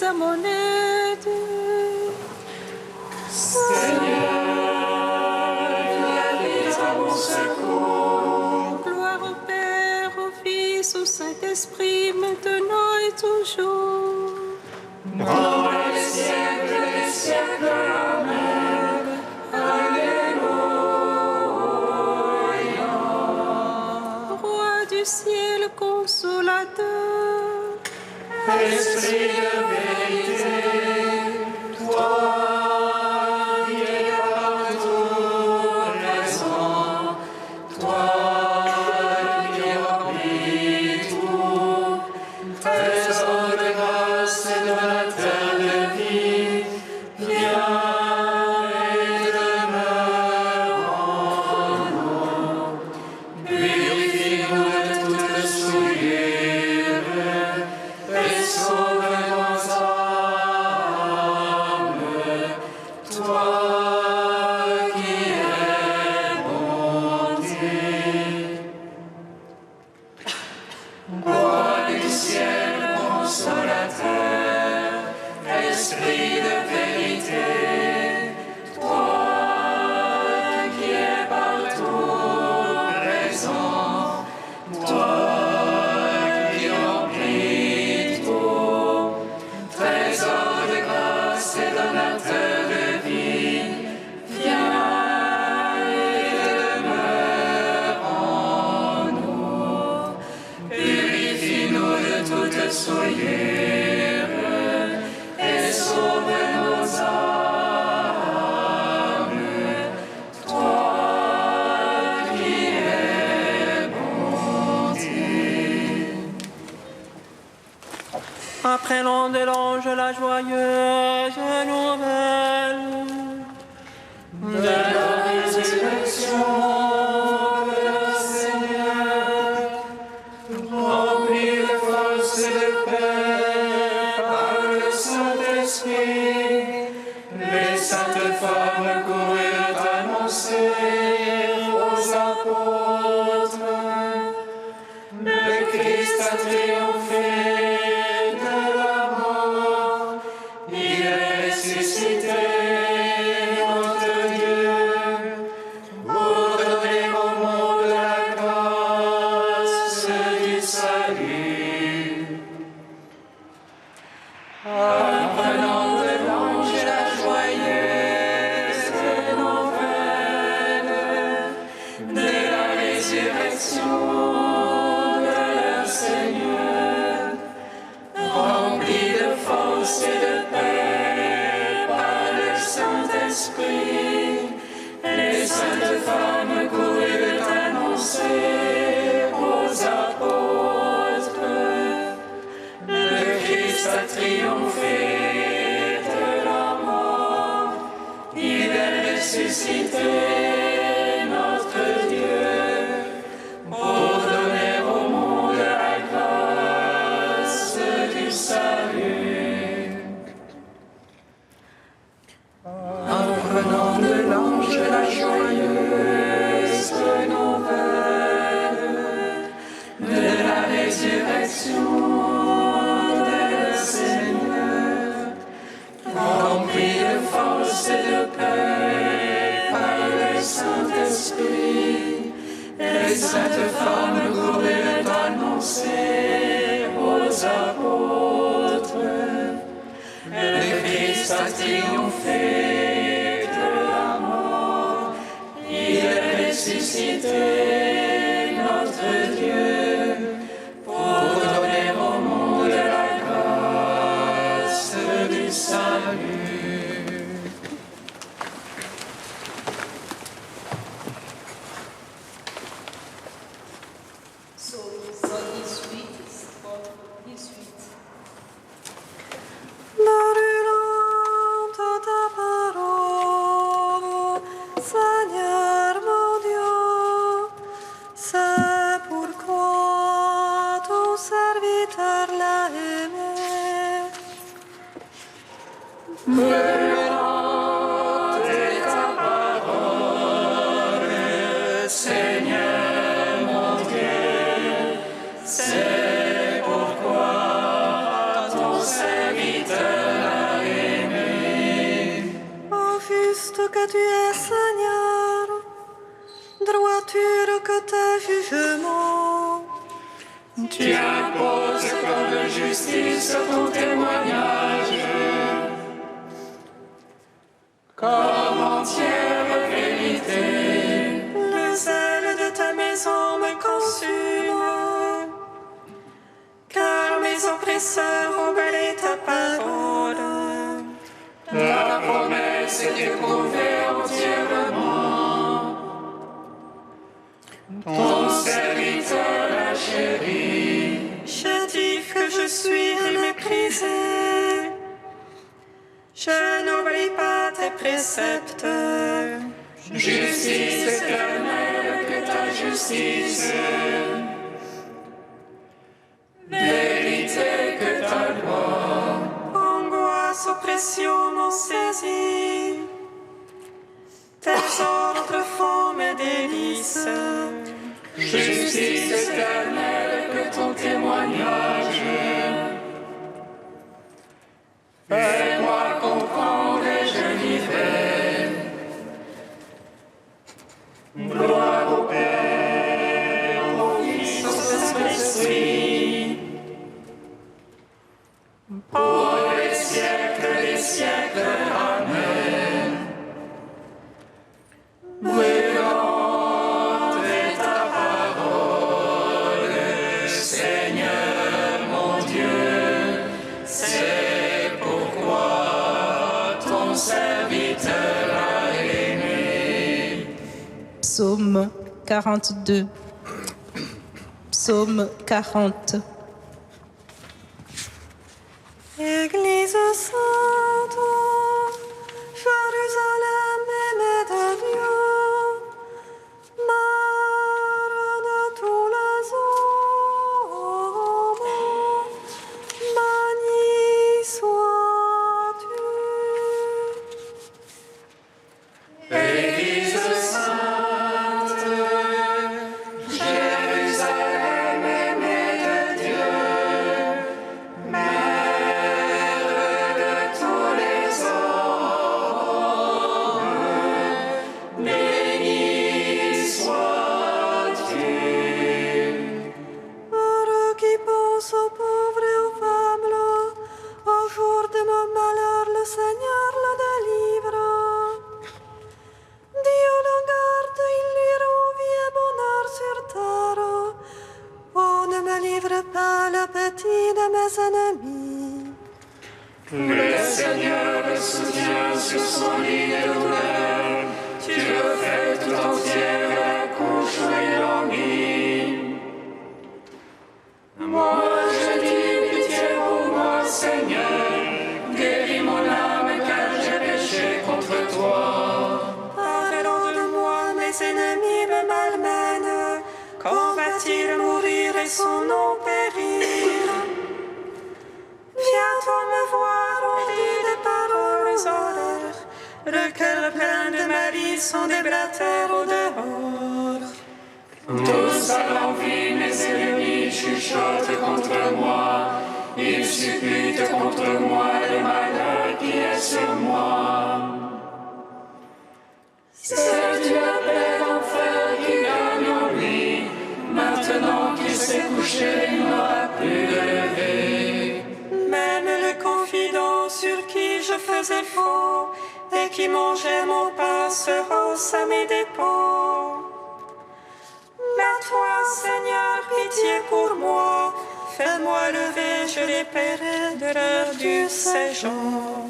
à mon aide. Seigneur, viens vite à mon secours. Gloire au Père, au Fils, au Saint-Esprit, maintenant et toujours. Dans les siècles des siècles, Amen. Alléluia. Roi du ciel, consolateur, Esprit de vérité, toi qui es partout présent, toi qui remplis tout, trésor de grâce et donateur de vie, viens et demeure en nous. Purifie-nous de toute souillure et sauve nos âmes, toi qui es bonté. Roi du ciel consolateur, Esprit de vérité, toi qui es partout présent, toi qui remplis tout, trésor de grâce et donateur de vie, viens et demeure en nous. Purifie-nous de toute souillure et sauve nos âmes, toi qui es bonté. Apprenons de l'ange la joyeuse nouvelle. De la résurrection de notre Seigneur, rempli de force et de paix par le Saint-Esprit, les saintes femmes coururent annoncer aux apôtres: le Christ a triomphé de la mort, il est ressuscité, notre Dieu, pour donner au monde la grâce du salut. Apprenant de l'ange la joyeuse nouvelle de la résurrection de leur Seigneur, rempli de force et de paix par le Saint-Esprit, les saintes femmes coururent annoncer aux apôtres: le Christ a triomphé de la mort, il est ressuscité, notre Dieu, pour donner au monde la grâce du salut. Apprenant de l'ange la joyeuse nouvelle de la résurrection de leur Seigneur, rempli de force et de paix par le Saint-Esprit, les saintes femmes coururent annoncer aux apôtres: le Christ a triomphé de la mort, il est ressuscité, notre Dieu, pour donner au monde la grâce du salut. Psaume 118, 18. Brûlante ta parole, Seigneur mon Dieu, c'est pourquoi ton serviteur l'a aimé. Brûlante est ta parole, Seigneur mon Dieu, c'est pourquoi ton serviteur que tes jugements. Tu imposes comme justice ton témoignage, comme entière vérité. Le zèle de ta maison me consume, car mes oppresseurs ont balé ta parole. Ta promesse est éprouvée entièrement. Ton serviteur l'a chéri. Chétif que je suis méprisé, je n'oublie pas tes préceptes. Justice éternelle que ta justice. Vérité que ta loi. Angoisse, oppression m'ont saisi, tes ordres font mes délices. Justice éternelle que ton témoignage. Fais-moi comprendre et je vivrai. Gloire au Père, au Fils, au Saint-Esprit, pour les siècles des siècles. Amen. Brûlante est ta parole, Seigneur mon Dieu, c'est pourquoi ton serviteur a aimé. Psaume 42. Psaume 40. Église sainte, Jérusalem aimée de Dieu, mère de tous les hommes, béni sois-tu. Église sainte, Jérusalem aimée de Dieu, mère de tous les hommes, béni sois-tu. Heureux qui pense aux pauvres et aux faibles, au jour de mon malheur, le Seigneur le délivre. Dieu le garde, il lui revient bonheur sur terre. Oh, ne me livre pas l'appétit de mes ennemis. Le Seigneur le soutient sur son lit de douleur. Tu le fais tout entière à la couche et l'ennui. Moi je dis pitié pour moi, Seigneur. Guéris mon âme car j'ai péché contre toi. Pardon de moi, mes ennemis me malmènent. Quand va-t-il mourir et son nom périr? Viens-toi me voir, on dit des paroles horreurs. Le cœur plein de malice sont des blateurs au dehors. Tous à l'envie, mes ennemis chuchotent contre moi. Ils supputent contre moi le malheur qui est sur moi. C'est Dieu Père d'enfer qui gagne en lui. Maintenant qu'il s'est couché, il n'aura plus de lever. Même le confident sur qui je faisais faux et qui mangeait mon pain se hausse à mes dépens. Mais toi, Seigneur, pitié pour moi, fais-moi lever, je les paierai de l'heure du séjour.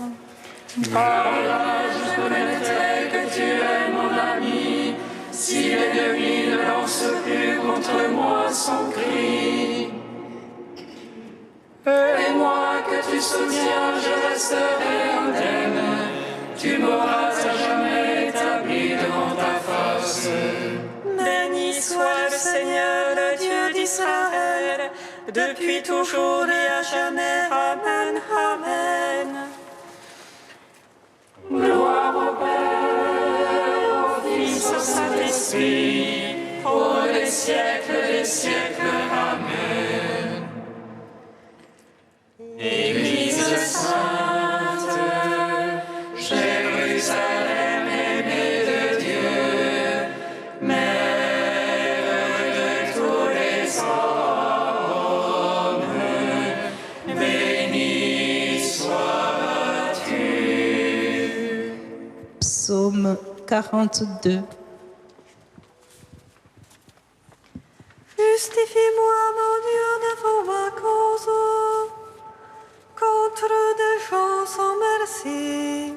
Par là, je connaîtrai que tu es mon ami. Si l'ennemi ne lance plus contre moi son cri. Et moi que tu soutiens, je resterai indemne. Tu m'auras à jamais établi devant ta face. Béni soit le Seigneur, le Dieu d'Israël, depuis toujours et à jamais. Amen, amen. Gloire au Père, au Fils, au Saint-Esprit, pour les siècles des siècles. Amen. Église sainte, Jérusalem aimée de Dieu, mère 42. Justifie-moi, mon Dieu, devant ma cause, contre des gens sans merci.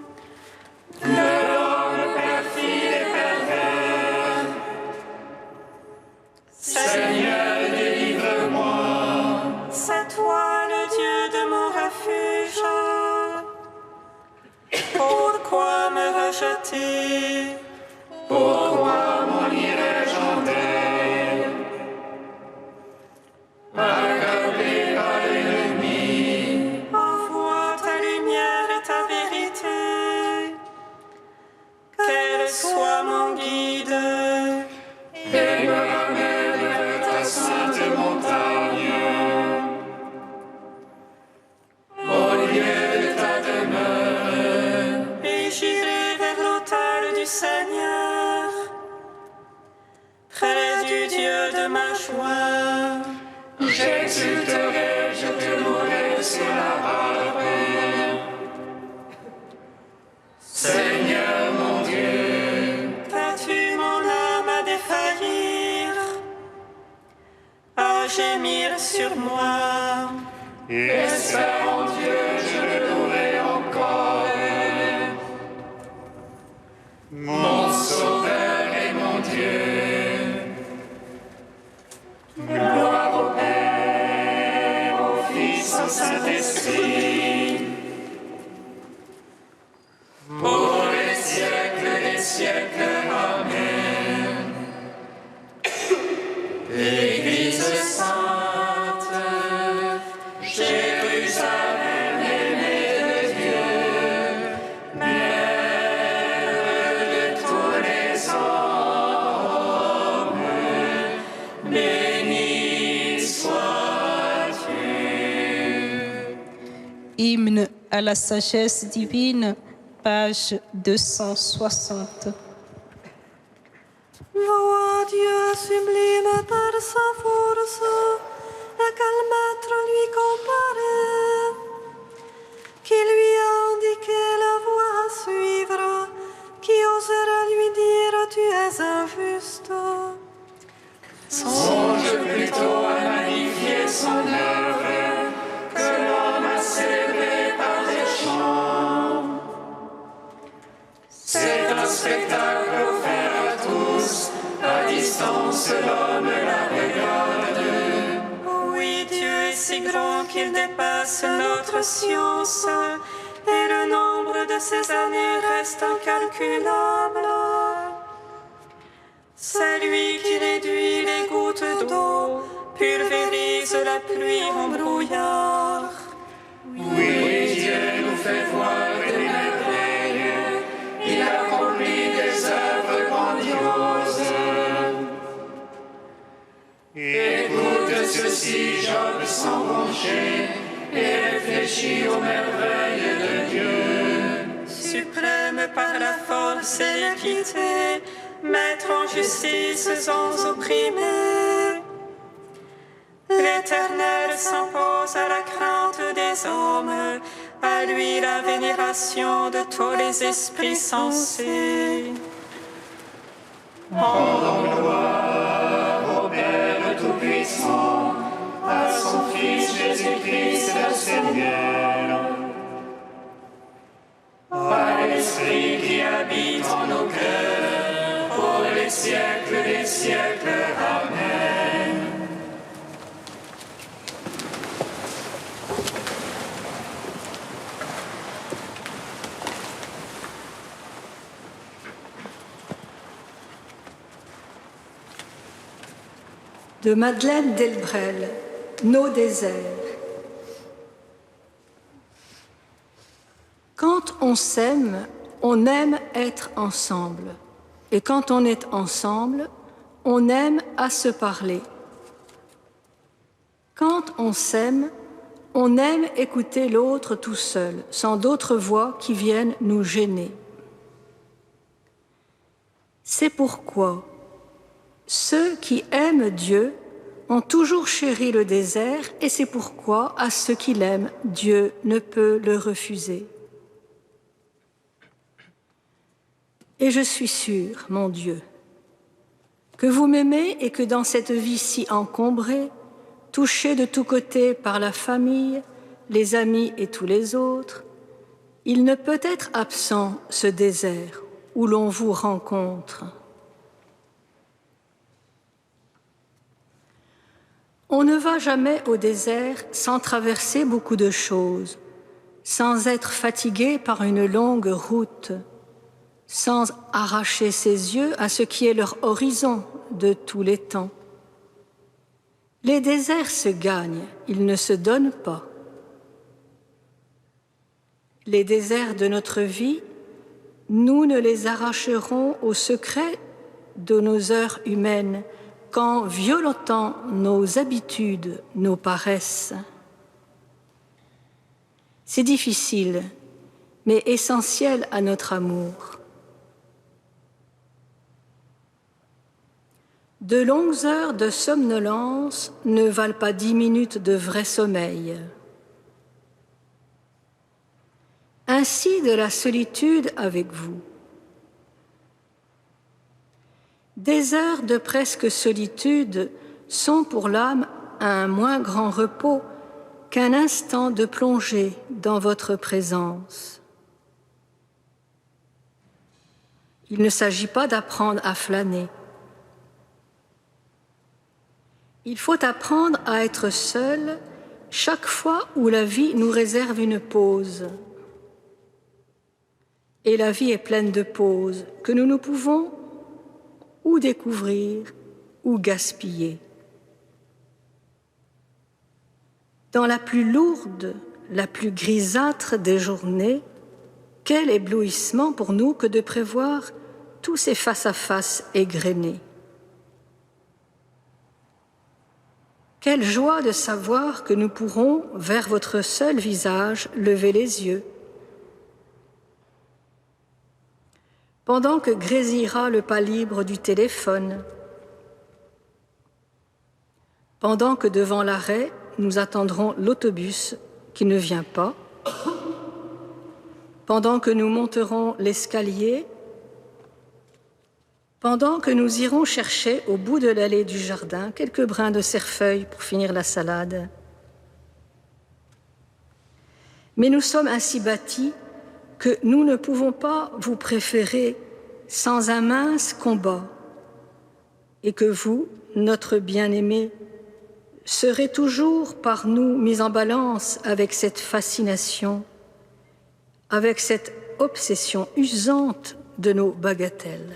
De l'homme perfide et pervers. Seigneur, délivre-moi. C'est toi le Dieu de mon refuge. Pourquoi me rejeter? Pourquoi m'en irais-je en terre? Accablé par l'ennemi. Envoie ta lumière et ta vérité. Qu'elle soit mon guide. Et me ramène vers ta sainte montagne. Au lieu de ta demeure. Et j'irai vers l'autel du Seigneur, près du Dieu de ma joie. J'exulterai, je te louerai sur la harpe. Seigneur mon Dieu, Qu'as-tu mon âme à défaillir, à gémir sur moi? espère en Dieu, je le louerai encore. Mon Sauveur et mon Dieu, gloire au Père, au Fils, au Saint-Esprit, pour les siècles des siècles. Amen. Église sainte, Jérusalem aimée de Dieu, Mère de tous les hommes, bénie sois-tu. Hymne à la sagesse divine, page 260. Vois Dieu sublime par sa force, à quel maître lui comparer, qui lui a indiqué la voie à suivre, qui osera lui dire tu es injuste. Songe plutôt à magnifier son œuvre que l'homme a célébré par les chants. C'est un spectacle offert à tous, à distance l'homme la regarde. Oui, Dieu est si grand qu'il dépasse notre science, et le nombre de ses années reste incalculable. C'est lui qui réduit les gouttes d'eau, pulvérise la pluie en brouillard. Oui, Dieu nous fait voir des merveilles, il accomplit des œuvres grandioses. Écoute ceci, Job sans broncher, et réfléchis aux merveilles de Dieu. Suprême par la force et l'équité, maître en justice sans opprimer. L'Éternel s'impose à la crainte des hommes, à lui la vénération de tous les esprits sensés. Rendons gloire au Père Tout-Puissant, à son Fils Jésus-Christ le Seigneur, à l'Esprit qui habite en nos cœurs, pour les siècles des siècles. Amen. De Madeleine Delbrel, Nos déserts. Quand on s'aime, on aime être ensemble. Et quand on est ensemble, on aime à se parler. Quand on s'aime, on aime écouter l'autre tout seul, sans d'autres voix qui viennent nous gêner. C'est pourquoi ceux qui aiment Dieu ont toujours chéri le désert, et c'est pourquoi à ceux qui l'aiment, Dieu ne peut le refuser. Et je suis sûre, mon Dieu, que vous m'aimez et que dans cette vie si encombrée, touchée de tous côtés par la famille, les amis et tous les autres, il ne peut être absent ce désert où l'on vous rencontre. On ne va jamais au désert sans traverser beaucoup de choses, sans être fatigué par une longue route, sans arracher ses yeux à ce qui est leur horizon de tous les temps. Les déserts se gagnent, ils ne se donnent pas. Les déserts de notre vie, nous ne les arracherons au secret de nos heures humaines qu'en violentant nos habitudes, nos paresses. C'est difficile, mais essentiel à notre amour. De longues heures de somnolence ne valent pas 10 minutes de vrai sommeil. Ainsi de la solitude avec vous. Des heures de presque solitude sont pour l'âme un moins grand repos qu'un instant de plongée dans votre présence. Il ne s'agit pas d'apprendre à flâner. Il faut apprendre à être seul chaque fois où la vie nous réserve une pause. Et la vie est pleine de pauses que nous ne pouvons ou découvrir ou gaspiller. Dans la plus lourde, la plus grisâtre des journées, quel éblouissement pour nous que de prévoir tous ces face-à-face égrenés. Quelle joie de savoir que nous pourrons, vers votre seul visage, lever les yeux. Pendant que grésillera le pas libre du téléphone, pendant que devant l'arrêt, nous attendrons l'autobus qui ne vient pas, pendant que nous monterons l'escalier, pendant que nous irons chercher au bout de l'allée du jardin quelques brins de cerfeuil pour finir la salade. Mais nous sommes ainsi bâtis que nous ne pouvons pas vous préférer sans un mince combat et que vous, notre bien-aimé, serez toujours par nous mis en balance avec cette fascination, avec cette obsession usante de nos bagatelles.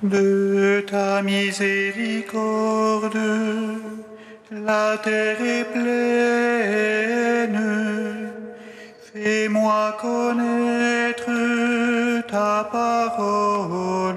De ta miséricorde, la terre est pleine. Fais-moi connaître ta parole.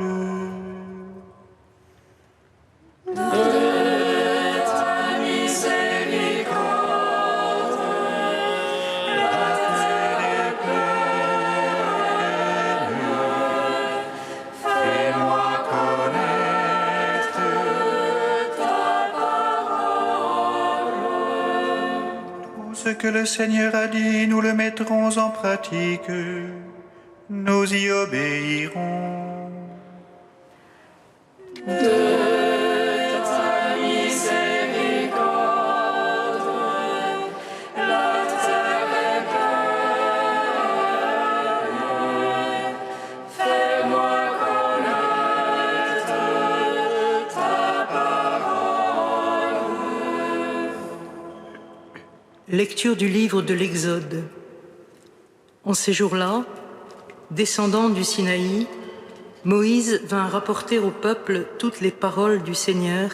Ce que le Seigneur a dit, nous le mettrons en pratique. Nous y obéirons. De ta miséricorde, la terre est pleine. Fais-moi connaître ta parole. Lecture du livre de l'Exode. En ces jours-là, descendant du Sinaï, Moïse vint rapporter au peuple toutes les paroles du Seigneur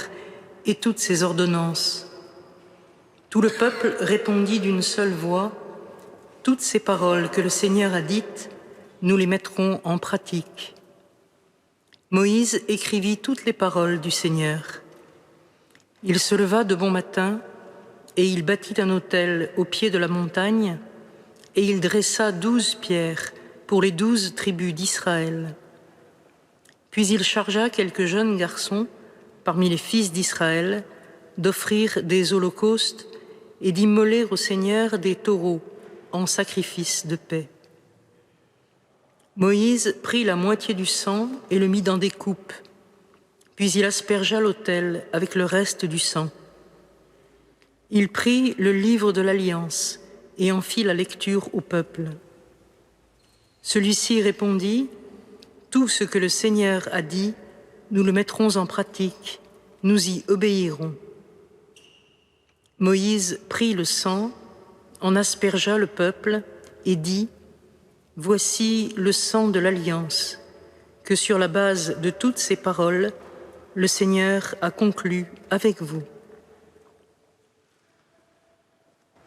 et toutes ses ordonnances. Tout le peuple répondit d'une seule voix, « Toutes ces paroles que le Seigneur a dites, nous les mettrons en pratique. » Moïse écrivit toutes les paroles du Seigneur. Il se leva de bon matin, et il bâtit un autel au pied de la montagne, et il dressa 12 pierres pour les 12 tribus d'Israël. Puis il chargea quelques jeunes garçons, parmi les fils d'Israël, d'offrir des holocaustes et d'immoler au Seigneur des taureaux en sacrifice de paix. Moïse prit la moitié du sang et le mit dans des coupes, puis il aspergea l'autel avec le reste du sang. Il prit le livre de l'Alliance et en fit la lecture au peuple. Celui-ci répondit, « Tout ce que le Seigneur a dit, nous le mettrons en pratique, nous y obéirons. » Moïse prit le sang, en aspergea le peuple et dit, « Voici le sang de l'Alliance, que sur la base de toutes ces paroles, le Seigneur a conclu avec vous. »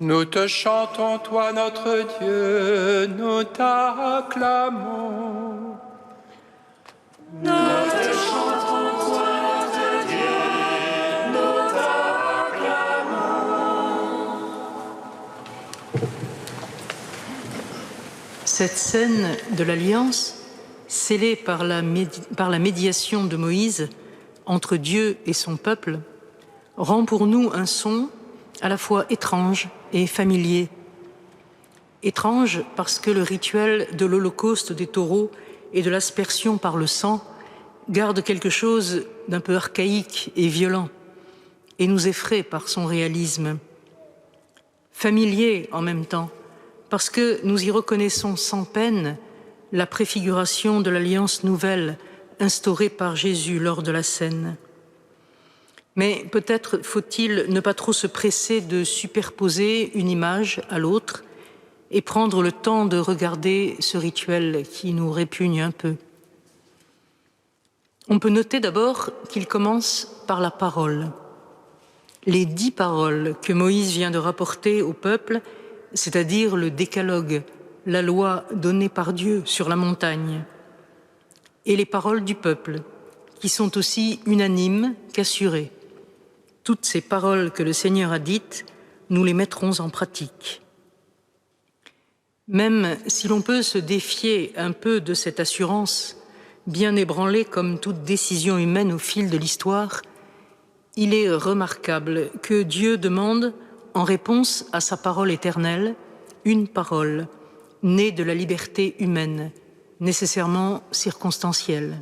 Nous te chantons, toi notre Dieu, nous t'acclamons. Nous te chantons, toi notre Dieu, nous t'acclamons. Cette scène de l'Alliance, scellée par la médiation de Moïse entre Dieu et son peuple, rend pour nous un son à la fois étrange et familier. Étrange parce que le rituel de l'holocauste des taureaux et de l'aspersion par le sang garde quelque chose d'un peu archaïque et violent et nous effraie par son réalisme. Familier en même temps, parce que nous y reconnaissons sans peine la préfiguration de l'alliance nouvelle instaurée par Jésus lors de la scène. Mais peut-être faut-il ne pas trop se presser de superposer une image à l'autre et prendre le temps de regarder ce rituel qui nous répugne un peu. On peut noter d'abord qu'il commence par la parole. Les 10 paroles que Moïse vient de rapporter au peuple, c'est-à-dire le décalogue, la loi donnée par Dieu sur la montagne, et les paroles du peuple, qui sont aussi unanimes qu'assurées. Toutes ces paroles que le Seigneur a dites, nous les mettrons en pratique. Même si l'on peut se défier un peu de cette assurance, bien ébranlée comme toute décision humaine au fil de l'histoire, il est remarquable que Dieu demande, en réponse à sa parole éternelle, une parole, née de la liberté humaine, nécessairement circonstancielle.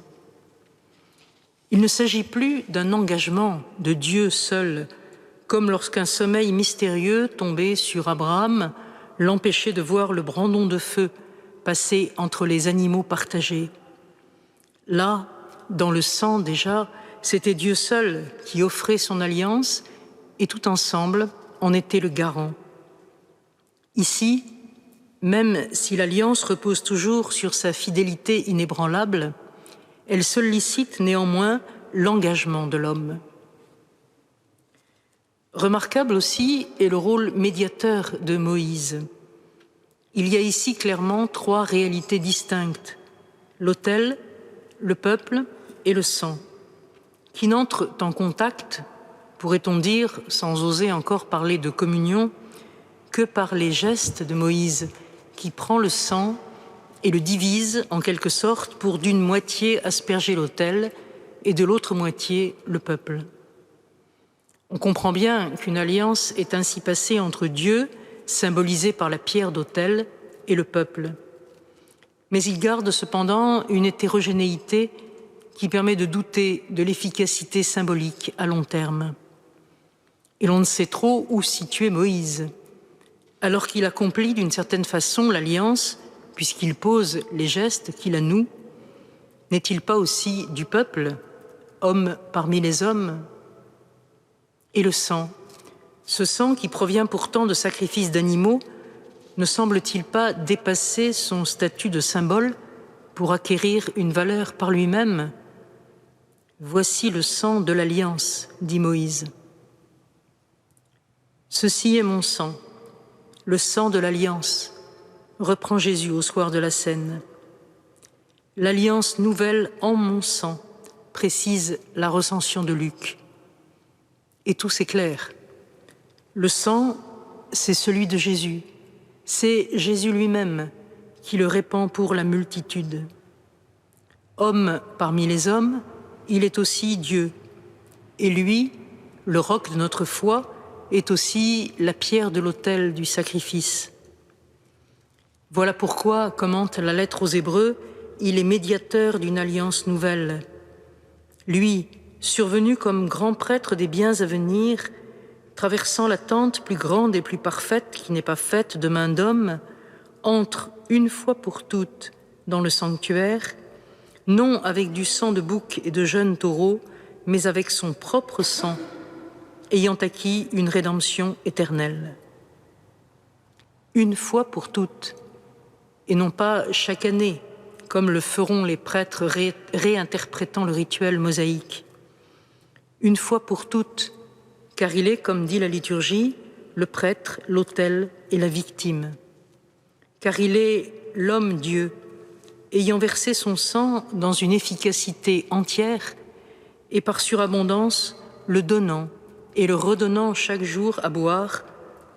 Il ne s'agit plus d'un engagement de Dieu seul, comme lorsqu'un sommeil mystérieux tombé sur Abraham l'empêchait de voir le brandon de feu passer entre les animaux partagés. Là, dans le sang déjà, c'était Dieu seul qui offrait son alliance et tout ensemble en était le garant. Ici, même si l'alliance repose toujours sur sa fidélité inébranlable, elle sollicite néanmoins l'engagement de l'homme. Remarquable aussi est le rôle médiateur de Moïse. Il y a ici clairement trois réalités distinctes, l'autel, le peuple et le sang, qui n'entrent en contact, pourrait-on dire, sans oser encore parler de communion, que par les gestes de Moïse, qui prend le sang et le divise en quelque sorte pour d'une moitié asperger l'autel et de l'autre moitié le peuple. On comprend bien qu'une alliance est ainsi passée entre Dieu, symbolisé par la pierre d'autel, et le peuple. Mais il garde cependant une hétérogénéité qui permet de douter de l'efficacité symbolique à long terme. Et l'on ne sait trop où situer Moïse, alors qu'il accomplit d'une certaine façon l'alliance, puisqu'il pose les gestes qui la nouent. N'est-il pas aussi du peuple, homme parmi les hommes? Et le sang, ce sang qui provient pourtant de sacrifices d'animaux, ne semble-t-il pas dépasser son statut de symbole pour acquérir une valeur par lui-même? Voici le sang de l'alliance, dit Moïse. Ceci est mon sang, le sang de l'alliance, reprend Jésus au soir de la Cène. L'alliance nouvelle en mon sang, précise la recension de Luc. Et tout s'éclaire. Le sang, c'est celui de Jésus. C'est Jésus lui-même qui le répand pour la multitude. Homme parmi les hommes, il est aussi Dieu. Et lui, le roc de notre foi, est aussi la pierre de l'autel du sacrifice. Voilà pourquoi, commente la lettre aux Hébreux, il est médiateur d'une alliance nouvelle. Lui, survenu comme grand prêtre des biens à venir, traversant la tente plus grande et plus parfaite qui n'est pas faite de main d'homme, entre une fois pour toutes dans le sanctuaire, non avec du sang de bouc et de jeunes taureaux, mais avec son propre sang, ayant acquis une rédemption éternelle. Une fois pour toutes, et non pas chaque année, comme le feront les prêtres réinterprétant le rituel mosaïque. Une fois pour toutes, car il est, comme dit la liturgie, le prêtre, l'autel et la victime. Car il est l'homme-dieu, ayant versé son sang dans une efficacité entière et par surabondance le donnant et le redonnant chaque jour à boire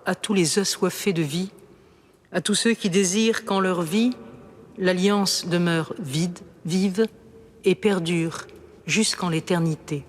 à tous les assoiffés de vie, à tous ceux qui désirent qu'en leur vie, l'alliance demeure vive et perdure jusqu'en l'éternité.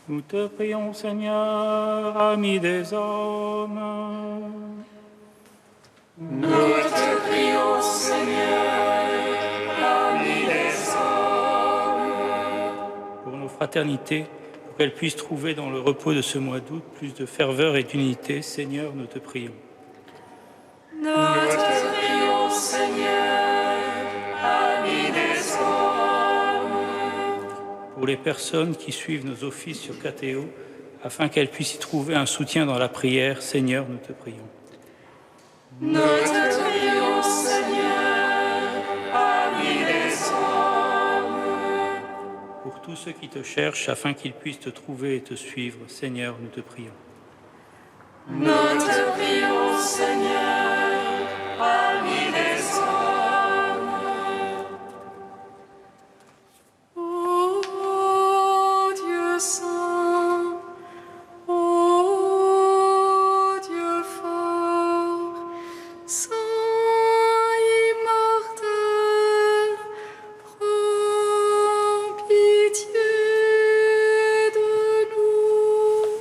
Nous te prions, Seigneur, ami des hommes. Nous te prions, Seigneur, ami des hommes. Pour nos fraternités, pour qu'elles puissent trouver dans le repos de ce mois d'août plus de ferveur et d'unité, Seigneur, nous te prions. Nous te prions, Seigneur, ami des hommes. Pour les personnes qui suivent nos offices sur KTO, afin qu'elles puissent y trouver un soutien dans la prière, Seigneur, nous te prions. Nous te prions, Seigneur, ami des hommes. Pour tous ceux qui te cherchent, afin qu'ils puissent te trouver et te suivre, Seigneur, nous te prions. Nous te prions, Seigneur, ami des hommes. Ô Dieu saint, ô Dieu fort, saint immortel, prends pitié de nous.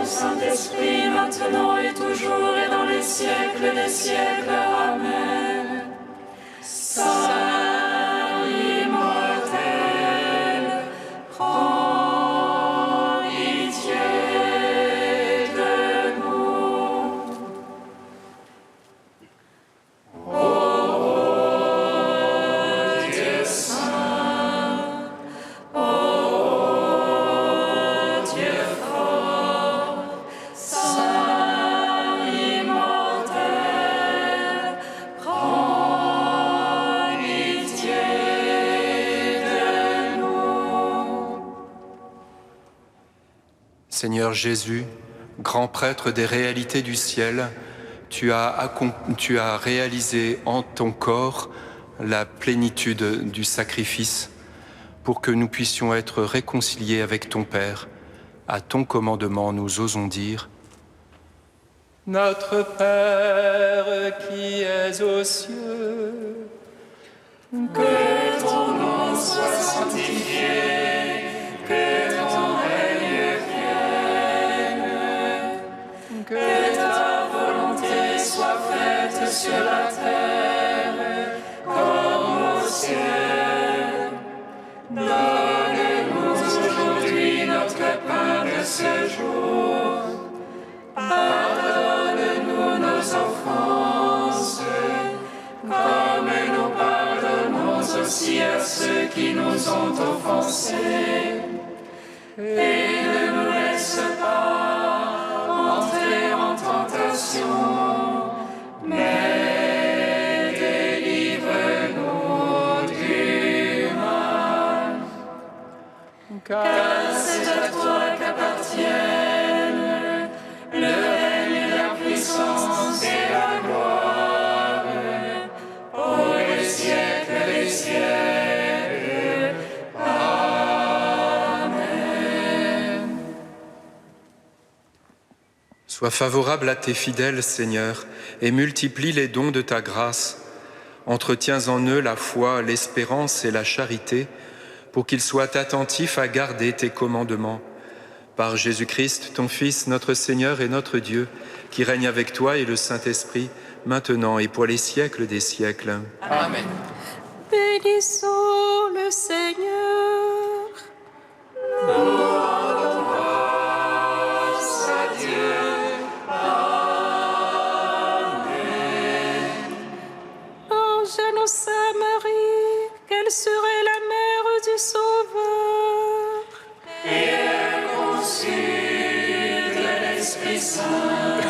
Saint-Esprit, maintenant et toujours et dans les siècles des siècles. Amen. Saint immortel, prends pitié de nous. Ô Dieu saint, ô Dieu fort, Saint immortel, prends pitié de nous. Seigneur Jésus, grand prêtre des réalités du ciel, tu as réalisé en ton corps la plénitude du sacrifice pour que nous puissions être réconciliés avec ton Père. À ton commandement, nous osons dire: Notre Père qui es aux cieux, Que ton nom soit sanctifié, que ton règne vienne, que ta volonté soit faite sur la terre comme au ciel. Donne-nous aujourd'hui notre pain de ce jour. Pardonne-nous nos offenses, comme nous pardonnons aussi à ceux qui nous ont offensés. Et ne nous laisse pas entrer en tentation, mais délivre-nous du mal. Car c'est à toi qu'appartiennent le règne et la puissance et la gloire pour les siècles des siècles. Amen. sois favorable à tes fidèles, Seigneur, et multiplie les dons de ta grâce. Entretiens en eux la foi, l'espérance et la charité, pour qu'ils soient attentifs à garder tes commandements. Par Jésus-Christ, ton Fils, notre Seigneur et notre Dieu, qui règne avec toi et le Saint-Esprit, maintenant et pour les siècles des siècles. Amen. Bénissons le Seigneur. Grâce à Dieu. Amen. Esprit Saint.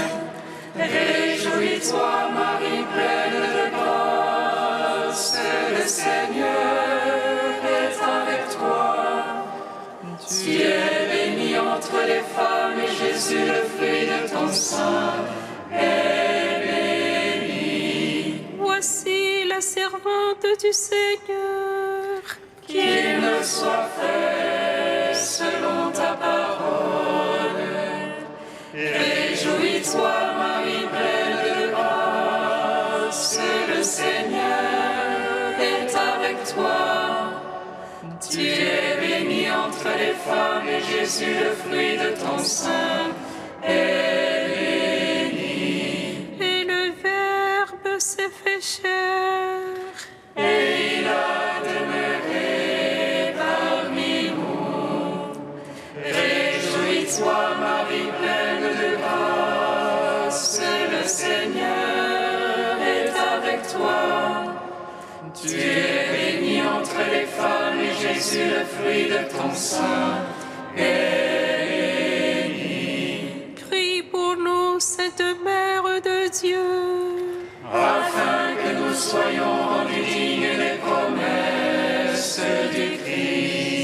Réjouis-toi, Marie, pleine de grâce, le Seigneur est avec toi. Tu es bénie entre les femmes, et Jésus, le fruit de ton sein, est béni. Voici la servante du Seigneur. Qu'il me soit fait selon ta parole. Réjouis-toi, Marie, pleine de grâce, le Seigneur est avec toi. Tu es bénie entre les femmes, et Jésus, le fruit de ton sein, est béni. Et le Verbe s'est fait chair. Et il a demeuré parmi nous. Réjouis-toi, Marie, pleine de grâce, le Seigneur est avec toi. Tu es bénie entre les femmes, et Jésus, le fruit de ton sein, est béni. Prie pour nous, Sainte Mère de Dieu. Afin que nous soyons rendus dignes des promesses du Christ.